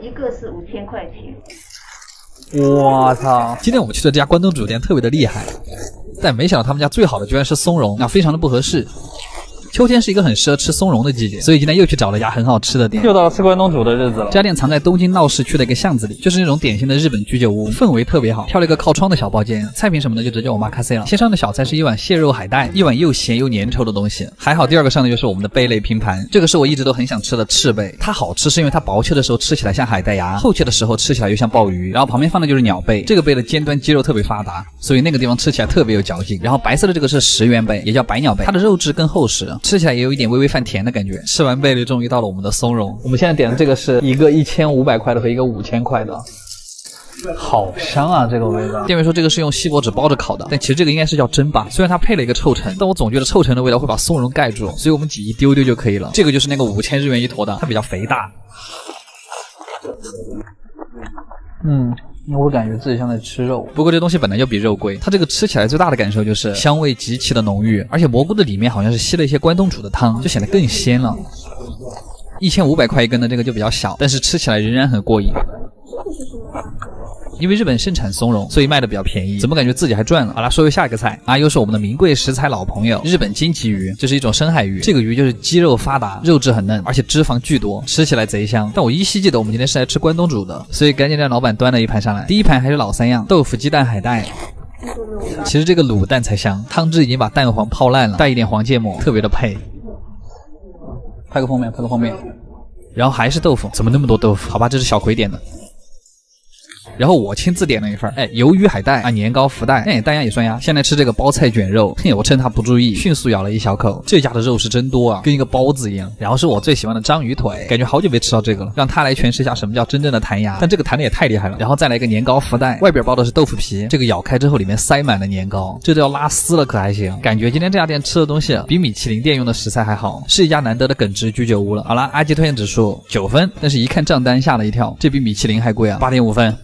一个是5000块钱。我操！今天我们去的这家关东煮店特别的厉害，但没想到他们家最好的居然是松茸，那非常的不合适。秋天是一个很适合吃松茸的季节，所以今天又去找了一家很好吃的店。又到了吃关东煮的日子了。这家店藏在东京闹市区的一个巷子里，就是那种典型的日本居酒屋，氛围特别好。挑了一个靠窗的小包间，菜品什么的就直接我妈卡塞了。先上的小菜是一碗蟹肉海带，一碗又咸又粘稠的东西。还好第二个上的就是我们的贝类拼盘，这个是我一直都很想吃的赤贝。它好吃是因为它薄切的时候吃起来像海带芽，厚切的时候吃起来又像鲍鱼。然后旁边放的就是鸟贝，这个贝的尖端肌肉特别发达，所以那个地方吃起来特别有嚼劲。然后白色的这个是石原贝，也叫白鸟贝，它的肉质更厚实，吃起来也有一点微微泛甜的感觉。吃完贝类，终于到了我们的松茸。我们现在点的这个是一个1500块的和一个5000块的，好香啊！这个味道。店员说这个是用锡箔纸包着烤的，但其实这个应该是叫蒸吧。虽然它配了一个臭橙，但我总觉得臭橙的味道会把松茸盖住，所以我们挤一丢丢就可以了。这个就是那个5000日元一坨的，它比较肥大。我感觉自己像在吃肉，不过这东西本来就比肉贵。它这个吃起来最大的感受就是香味极其的浓郁，而且蘑菇的里面好像是吸了一些关东煮的汤，就显得更鲜了。1500块一根的这个就比较小，但是吃起来仍然很过瘾。因为日本盛产松茸，所以卖的比较便宜，怎么感觉自己还赚了？好啦，说回下一个菜啊，又是我们的名贵食材老朋友日本金棘鱼，这是一种深海鱼。这个鱼就是肌肉发达，肉质很嫩，而且脂肪巨多，吃起来贼香。但我依稀记得我们今天是来吃关东煮的，所以赶紧让老板端了一盘上来。第一盘还是老三样，豆腐鸡蛋海带。其实这个卤蛋才香，汤汁已经把蛋黄泡烂了，带一点黄芥末，特别的配。拍个封面。然后还是豆腐，怎么那么多豆腐？好吧，这是小葵点的。然后我亲自点了一份，鱿鱼海带啊，年糕福袋，蛋鸭也算鸭。现在吃这个包菜卷肉，我趁他不注意，迅速咬了一小口。这家的肉是真多啊，跟一个包子一样。然后是我最喜欢的章鱼腿，感觉好久没吃到这个了，让他来诠释一下什么叫真正的弹牙。但这个弹的也太厉害了。然后再来一个年糕福袋，外边包的是豆腐皮，这个咬开之后里面塞满了年糕，这都要拉丝了可还行。感觉今天这家店吃的东西比米其林店用的食材还好，是一家难得的耿直居酒屋了。好了，阿基推荐指数9分，但是一看账单吓了一跳，这比米其林还贵啊，8.5分。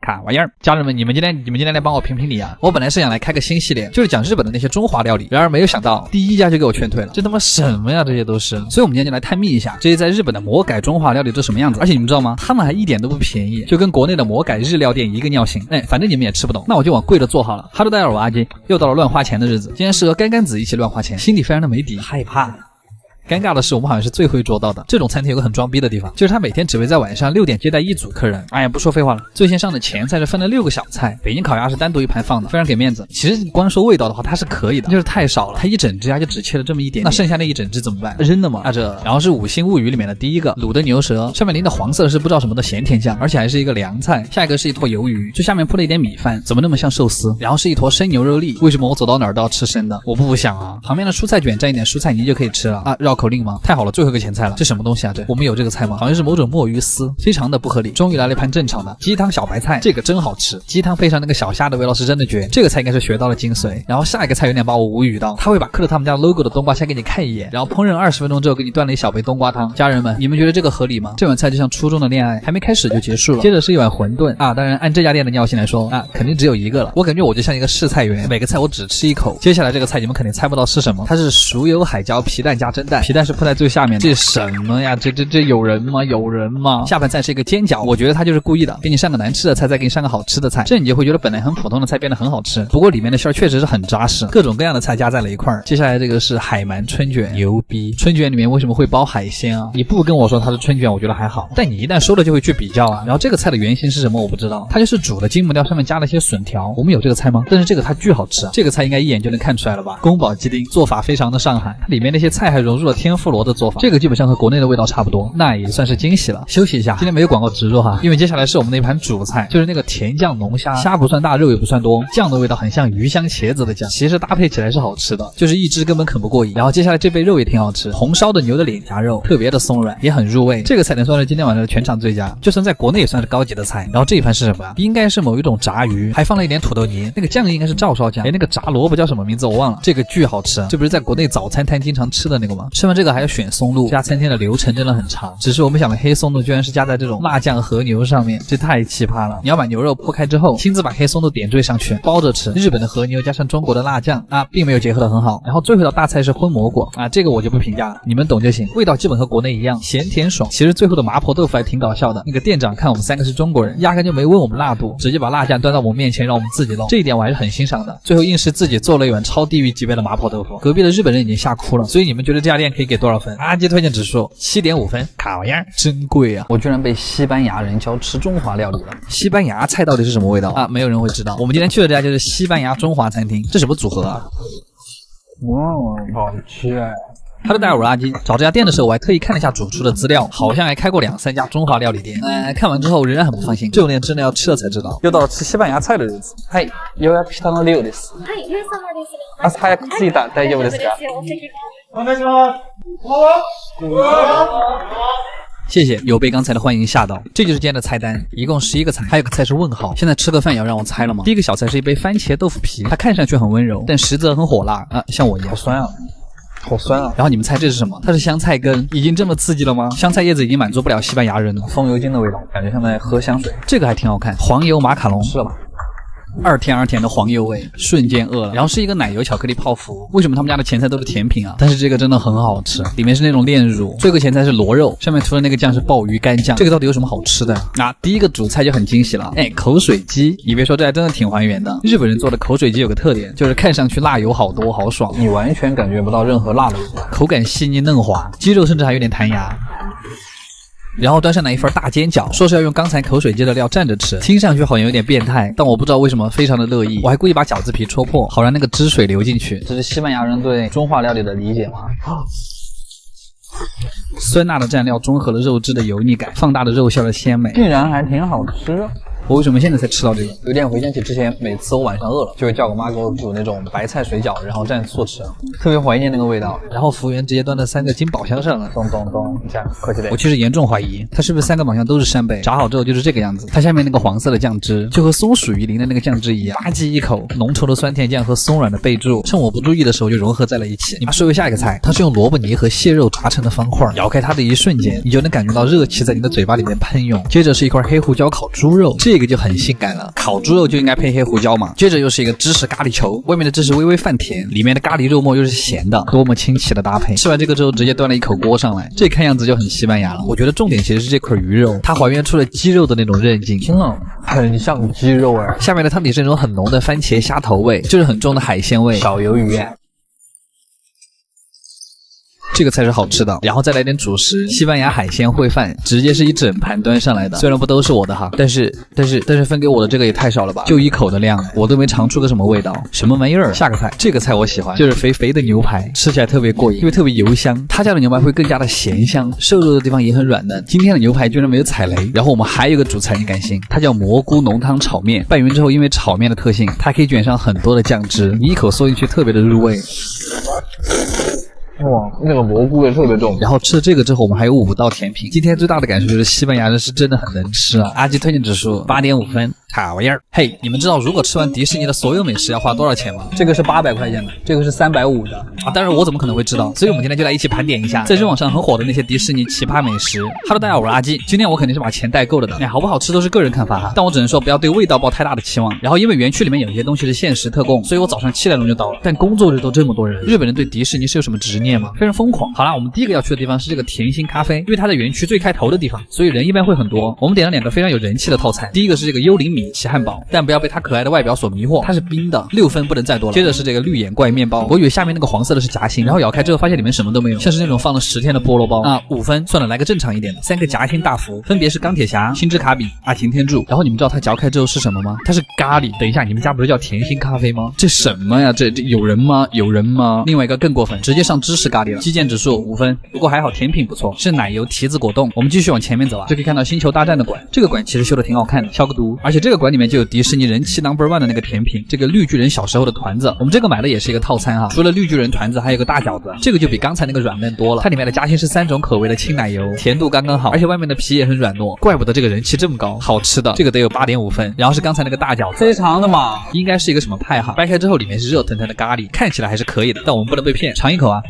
卡玩意儿，家人们，你们今天来帮我评评理啊！我本来是想来开个新系列，就是讲日本的那些中华料理，然而没有想到第一家就给我劝退了，这他妈什么呀？这些都是，所以我们今天就来探秘一下这些在日本的魔改中华料理都什么样子。而且你们知道吗？他们还一点都不便宜，就跟国内的魔改日料店一个尿性。反正你们也吃不懂，那我就往贵的做好了。哈喽，大家好，我阿基，又到了乱花钱的日子，今天是和干干子一起乱花钱，心里非常的没底，害怕。尴尬的是，我们好像是最会做到的。这种餐厅有个很装逼的地方，就是他每天只会在晚上6点接待一组客人。不说废话了，最先上的前菜是分了6个小菜，北京烤鸭是单独一盘放的，非常给面子。其实光说味道的话，它是可以的，就是太少了，它一整只鸭就只切了这么一点点，那剩下那一整只怎么办？扔了吗？然后是5星物语里面的第一个卤的牛舌，上面淋的黄色是不知道什么的咸甜酱，而且还是一个凉菜。下一个是一坨鱿鱼，最下面铺了一点米饭，怎么那么像寿司？然后是一坨生牛肉粒，为什么我走到哪儿都要吃生的？我不想啊。旁边的蔬菜卷蘸一点蔬菜泥就可以吃了啊，绕口令吗？太好了，最后一个前菜了，这什么东西啊？我们有这个菜吗？好像是某种墨鱼丝，非常的不合理。终于来了一盘正常的鸡汤小白菜，这个真好吃，鸡汤配上那个小虾的味道是真的绝。这个菜应该是学到了精髓。然后下一个菜有点把我无语到，他会把刻了他们家 logo 的冬瓜先给你看一眼，然后烹饪20分钟之后给你端了一小杯冬瓜汤。家人们，你们觉得这个合理吗？这碗菜就像初中的恋爱，还没开始就结束了。接着是一碗馄饨啊，当然按这家店的尿性来说啊，肯定只有一个了。我感觉我就像一个试菜员，每个菜我只吃一口。接下来这个菜你们肯定猜不到是什么，它是熟油海椒皮蛋加蒸蛋，皮蛋是铺在最下面的。这什么呀？这有人吗？有人吗？下盘菜是一个煎饺，我觉得他就是故意的，给你上个难吃的菜，再给你上个好吃的菜，这你就会觉得本来很普通的菜变得很好吃。不过里面的馅儿确实是很扎实，各种各样的菜加在了一块儿。接下来这个是海鳗春卷，牛逼！春卷里面为什么会包海鲜啊？你不跟我说它是春卷，我觉得还好，但你一旦说了就会去比较啊。然后这个菜的原型是什么我不知道，它就是煮的金目料上面加了一些笋条。我们有这个菜吗？但是这个它巨好吃啊，这个菜应该一眼就能看出来了吧？宫保鸡丁做法非常的上海，它里面那些菜还融入了天妇罗的做法，这个基本上和国内的味道差不多，那也算是惊喜了。休息一下，今天没有广告植入哈，因为接下来是我们的一盘主菜，就是那个甜酱浓虾，虾不算大，肉也不算多，酱的味道很像鱼香茄子的酱，其实搭配起来是好吃的，就是一只根本啃不过瘾。然后接下来这杯肉也挺好吃，红烧的牛的脸颊肉，特别的松软，也很入味。这个菜能算是今天晚上的全场最佳，就算在国内也算是高级的菜。然后这一盘是什么啊？应该是某一种炸鱼，还放了一点土豆泥，那个酱应该是照烧酱，那个炸萝卜叫什么名字我忘了，这个巨好吃，这不是在国内早餐摊经常吃的那个吗？吃完这个还要选松露，这家餐厅的流程真的很长，只是我没想到黑松露居然是加在这种辣酱和牛上面，这太奇葩了。你要把牛肉剥开之后，亲自把黑松露点缀上去，包着吃。日本的和牛加上中国的辣酱啊，并没有结合得很好。然后最后一道大菜是荤蘑菇啊，这个我就不评价了，你们懂就行。味道基本和国内一样，咸甜爽。其实最后的麻婆豆腐还挺搞笑的，那个店长看我们3个是中国人，压根就没问我们辣度，直接把辣酱端到我们面前让我们自己弄，这一点我还是很欣赏的。最后硬是自己做了一碗超地狱级别的麻婆豆腐，隔壁的日本人已经吓哭了。所以你们觉得这家店可以给多少分？阿基推荐指数7.5分，卡样真贵啊！我居然被西班牙人教吃中华料理了。西班牙菜到底是什么味道啊？没有人会知道。我们今天去的这家就是西班牙中华餐厅，这什么组合啊？好吃哎！哈喽，大家好，我是阿基。找这家店的时候，我还特意看了一下主厨的资料，好像还开过2、3家中华料理店。看完之后仍然很不放心，这种店真的要吃了才知道。又到了吃西班牙菜的日子。はい、予約したの量です。はい、ゆう様です。朝早く着いた、大丈夫ですか？お願いします。谢谢，有被刚才的欢迎吓到。这就是今天的菜单，一共11个菜，还有个菜是问号。现在吃个饭也要让我猜了吗？第一个小菜是一杯番茄豆腐皮，它看上去很温柔，但实则很火辣啊，像我一样。好酸啊！好酸啊！然后你们猜这是什么？它是香菜根，已经这么刺激了吗？香菜叶子已经满足不了西班牙人了，风油精的味道，感觉像在喝香水。这个还挺好看，黄油马卡龙，吃了吧。2甜的黄油味，瞬间饿了。然后是一个奶油巧克力泡芙，为什么他们家的前菜都是甜品啊？但是这个真的很好吃，里面是那种炼乳。最后前菜是螺肉，上面涂的那个酱是鲍鱼干酱。这个到底有什么好吃的？第一个主菜就很惊喜了，口水鸡。你别说，这还真的挺还原的。日本人做的口水鸡有个特点，就是看上去辣油好多好爽，你完全感觉不到任何辣的味道，口感细腻嫩滑，鸡肉甚至还有点弹牙。然后端上来一份大煎饺，说是要用刚才口水鸡的料蘸着吃，听上去好像有点变态，但我不知道为什么非常的乐意。我还故意把饺子皮戳破，好让那个汁水流进去。这是西班牙人对中华料理的理解吗？酸辣的蘸料中和了肉汁的油腻感，放大了肉馅的鲜美，竟然还挺好吃。我为什么现在才吃到这个？有点回想起之前每次我晚上饿了，就会叫我妈给我煮那种白菜水饺，然后蘸醋吃，特别怀念那个味道。然后服务员直接端到3个金宝箱上了，咚咚咚，这样客气点。我其实严重怀疑，它是不是3个宝箱都是扇贝，炸好之后就是这个样子。它下面那个黄色的酱汁，就和松鼠鱼鳞的那个酱汁一样，吧唧一口，浓稠的酸甜酱和松软的贝柱，趁我不注意的时候就融合在了一起。你们说回下一个菜，它是用萝卜泥和蟹肉炸成的方块，咬开它的一瞬间，你就能感觉到热气在你的嘴巴里面喷涌。接着是一块黑胡椒烤猪肉，这个就很性感了，烤猪肉就应该配黑胡椒嘛。接着又是一个芝士咖喱球，外面的芝士微微泛甜，里面的咖喱肉末又是咸的，多么清奇的搭配。吃完这个之后直接端了一口锅上来，这看样子就很西班牙了。我觉得重点其实是这块鱼肉，它还原出了鸡肉的那种韧劲，听了很像鸡肉哎。下面的汤底是那种很浓的番茄虾头味，就是很重的海鲜味，小鱿鱼。这个才是好吃的，然后再来点主食，西班牙海鲜烩饭，直接是一整盘端上来的。虽然不都是我的哈，但是分给我的这个也太少了吧，就1口的量，我都没尝出个什么味道，什么玩意儿？下个菜，这个菜我喜欢，就是肥肥的牛排，吃起来特别过瘾，因为特别油香。他家的牛排会更加的咸香，瘦肉的地方也很软嫩。今天的牛排居然没有踩雷。然后我们还有一个主菜，你敢信？它叫蘑菇浓汤炒面，拌匀之后，因为炒面的特性，它可以卷上很多的酱汁，你一口嗦进去特别的入味。哇，那个蘑菇味特别重。然后吃了这个之后，我们还有5道甜品。今天最大的感受就是西班牙人是真的很能吃啊！阿基推荐指数8.5分，卡玩意儿。嘿，你们知道如果吃完迪士尼的所有美食要花多少钱吗？这个是800块钱的，这个是350的啊！当然我怎么可能会知道？所以我们今天就来一起盘点一下在日网上很火的那些迪士尼奇葩美食。Hello， 大家好，我是阿基。今天我肯定是把钱带够了的。好不好吃都是个人看法哈，但我只能说不要对味道抱太大的期望。然后因为园区里面有一些东西是限时特供，所以我早上7点钟就到了。但工作日都这么多人，日本人对迪士尼是有什么执念吗？非常疯狂。好啦，我们第一个要去的地方是这个甜心咖啡，因为它在园区最开头的地方，所以人一般会很多。我们点了2个非常有人气的套餐，第一个是这个幽灵米奇汉堡，但不要被它可爱的外表所迷惑，它是冰的，6分不能再多了。接着是这个绿眼怪面包，我以为下面那个黄色的是夹心，然后咬开之后发现里面什么都没有，像是那种放了10天的菠萝包啊，5分。算了，来个正常一点的，3个夹心大福，分别是钢铁侠、星之卡比、阿擎天柱。然后你们知道它嚼开之后是什么吗？它是咖喱。等一下，你们家不是叫甜心咖啡吗？这什么呀？这有人吗？有人吗？另外一个更过分，直接上芝士咖喱了，基建指数5分。不过还好甜品不错，是奶油提子果冻。我们继续往前面走啊，就可以看到星球大战的馆，这个馆其实修的挺好看的，消个毒。而且这个馆里面就有迪士尼人气 No.1 的那个甜品，这个绿巨人小时候的团子。我们这个买的也是一个套餐哈，除了绿巨人团子还有个大饺子，这个就比刚才那个软嫩多了。它里面的夹心是3种口味的轻奶油，甜度刚刚好，而且外面的皮也很软糯，怪不得这个人气这么高。好吃的这个得有8.5分。然后是刚才那个大饺子，非常的嘛，应该是一个什么派哈，掰开之后里面是热腾腾的咖喱，看起来还是可以的，但我们不能被骗。尝一口啊。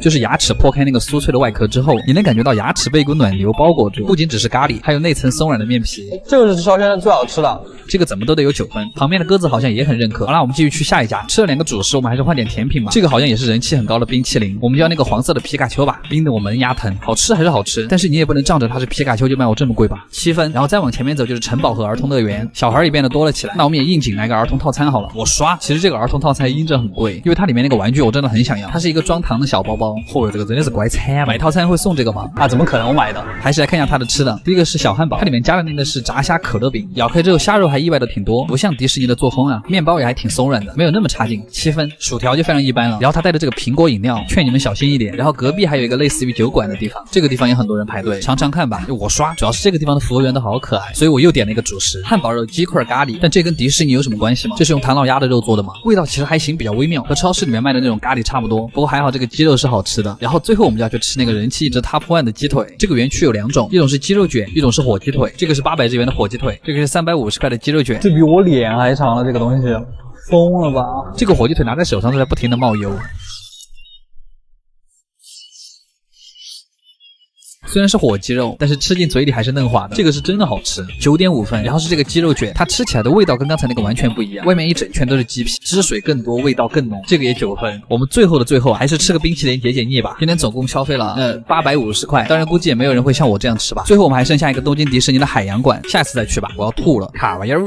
就是牙齿破开那个酥脆的外壳之后，你能感觉到牙齿被一股暖流包裹住，不仅只是咖喱，还有那层松软的面皮。这个是烧圈最好吃的，这个怎么都得有9分。旁边的鸽子好像也很认可。好啦，我们继续去下一家，吃了2个主食，我们还是换点甜品吧。这个好像也是人气很高的冰淇淋，我们就要那个黄色的皮卡丘吧，冰得我门牙疼。好吃还是好吃，但是你也不能仗着它是皮卡丘就卖我这么贵吧，7分。然后再往前面走就是城堡和儿童乐园，小孩也变得多了起来。那我们也应景来个儿童套餐好了。我刷，其实这个儿童套餐阴着很贵，因为它里面那个玩具我真的很想要，它是一个装糖的小包包。嚯，这个真的是乖惨，买套餐会送这个吗？啊，怎么可能我买的？还是来看一下它的吃的。第一个是小汉堡，它里面加的那个是炸虾可乐饼，咬开之后虾肉还意外的挺多，不像迪士尼的作风啊。面包也还挺松软的，没有那么差劲，7分。薯条就非常一般了，然后它带的这个苹果饮料，劝你们小心一点。然后隔壁还有一个类似于酒馆的地方，这个地方也很多人排队，尝尝看吧。我刷，主要是这个地方的服务员都好可爱，所以我又点了一个主食，汉堡肉鸡块咖喱。但这跟迪士尼有什么关系吗？这是用唐老鸭的肉做的吗？味道其实还行，比较微妙，和超市里面卖的那种咖喱差不多。不过还好这个鸡肉是好吃的。然后最后我们就要去吃那个人气一直 Top 1的鸡腿。这个园区有2种，一种是鸡肉卷，一种是火鸡腿。这个是800日元的火鸡腿，这个是350块的鸡肉卷。这比我脸还长了，这个东西疯了吧？这个火鸡腿拿在手上都在不停的冒油。虽然是火鸡肉，但是吃进嘴里还是嫩滑的，这个是真的好吃，9.5分。然后是这个鸡肉卷，它吃起来的味道跟刚才那个完全不一样，外面一整圈都是鸡皮，汁水更多，味道更浓，这个也9分。我们最后的最后还是吃个冰淇淋解解腻吧。今天总共消费了850块，当然估计也没有人会像我这样吃吧。最后我们还剩下一个东京迪士尼的海洋馆，下次再去吧，我要吐了，卡玩意儿。